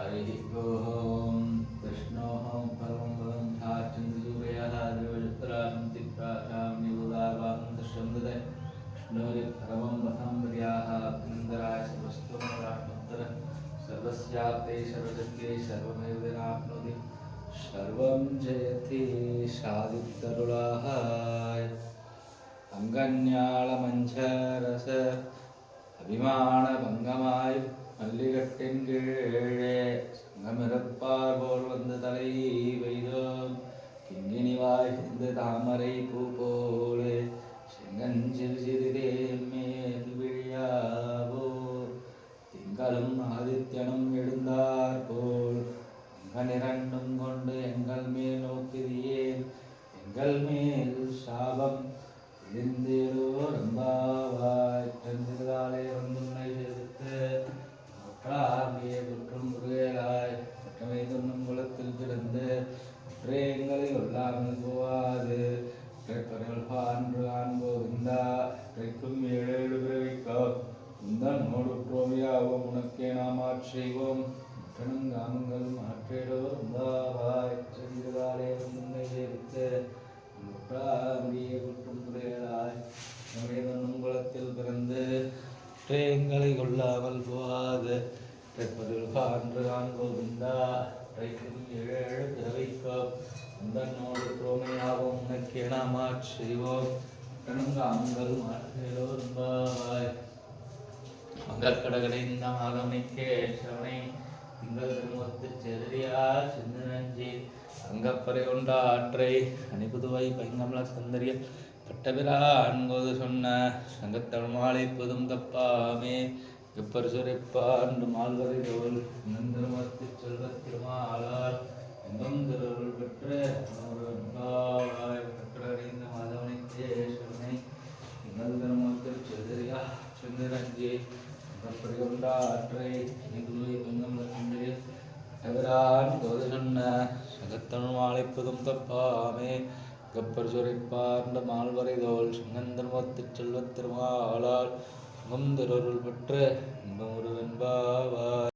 हरिः ओम् कृष्णोऽहं परमं पदं ध्यात्रिन्द्रसूर्यः देवयुक्तराशं चित्राशां निबुधावां दृश्यं ददे विष्णोरिपरमं पथं प्रियाः अभिनन्दराय सर्वस्तोमरात्मोत्तर सर्वस्याप्ते सर्वजन्ये सर्वमेव विनाप्नोति सर्वं जयति सादितरुलाहाय அங்கஞாலமஞ்சரச அபிமானபங்கமாய் மல்லிகட்டின் கீழே சங்கமிருப்பார் போல் வந்து தலை வைதோம் கிங்கினிவாய் இந்த தாமரை பூ போலே செங்கஞ்சிறு சிறிதே மேல் விழியாவோ திங்களும் ஆதித்யனும் எழுந்தார் போல் அங்கனிரண்டும் கொண்டு எங்கள் மேல் நோக்கிறியேன் எங்கள் மேல் சாபம் இழிந்தேரோ ரம்பாவாய் தந்திருதாலே வந்துன்னை சேர்த்து மற்றாகிய குற்றம் புரியலாய் மற்றமை துண்ணும் குலத்தில் பிறந்து ஒற்றே எங்களை கொள்ளாமல் போவாது பறைகள் பான்று ஆன்போகின்றா இறைக்கும் ஏழேழு பிறவிக்கோ உந்தன்னோடு புரோமியாவோம் உனக்கே நாம் ஆட்செய்வோம் மற்றனும் காமங்கள் மாற்றேடோ ரம்பாவாய் தந்திருதாலே வந்துன்னை சேர்த்து குற்றம் புரியலாய் குளத்தில் பிறந்து எங்களை கொள்ளாமல் போகாது பான்று காண்போகின்றா ஏழு பிறவைக்கோ உந்தன்னோடு புரோமையாகவும் உனக்கே நாம் ஆட்செய்வோம் காமங்கள் மாற்றேலோர்பாய் மங்கக்கடகளை இந்த மாதவனைக்கே சவனை திங்கள் திருமுகத்து செதறியா சிந்தனஞ்சி அங்கப்பறை கொண்ட ஆற்றை அணிபுதுவை பைங்கமல தந்தரிய பட்டபிரான்கோது சொன்ன சங்கத்தமிழ் மாலை பொதும் தப்பாமே எப்பர் சுரைப்பாண்டு மால்வரை தோல் நந்திரமத்து செல்வத் திருமாலார் எங்கும் திருள் பெற்று கட்டடைந்த மாதவனைக்கே சவனை திங்கள் திருமுகத்தில் செதறியா சிந்தனஞ்சி அங்கப்பறை கொண்ட ஆற்றை அணிபுதுவை பைங்கமல தந்தரிய பட்டபிரான் கோது சொன்ன சங்கத்தமிழ் மாலைப்பதும் தப்பாமே கப்பர் சுரைப்பார்ந்த மால்வரை தோல் சங்கந்தர்மத்து செல்வத் திருமாலால் சுகம் திருருள் பெற்று இன்பம் ஒரு வெண்பாவார்.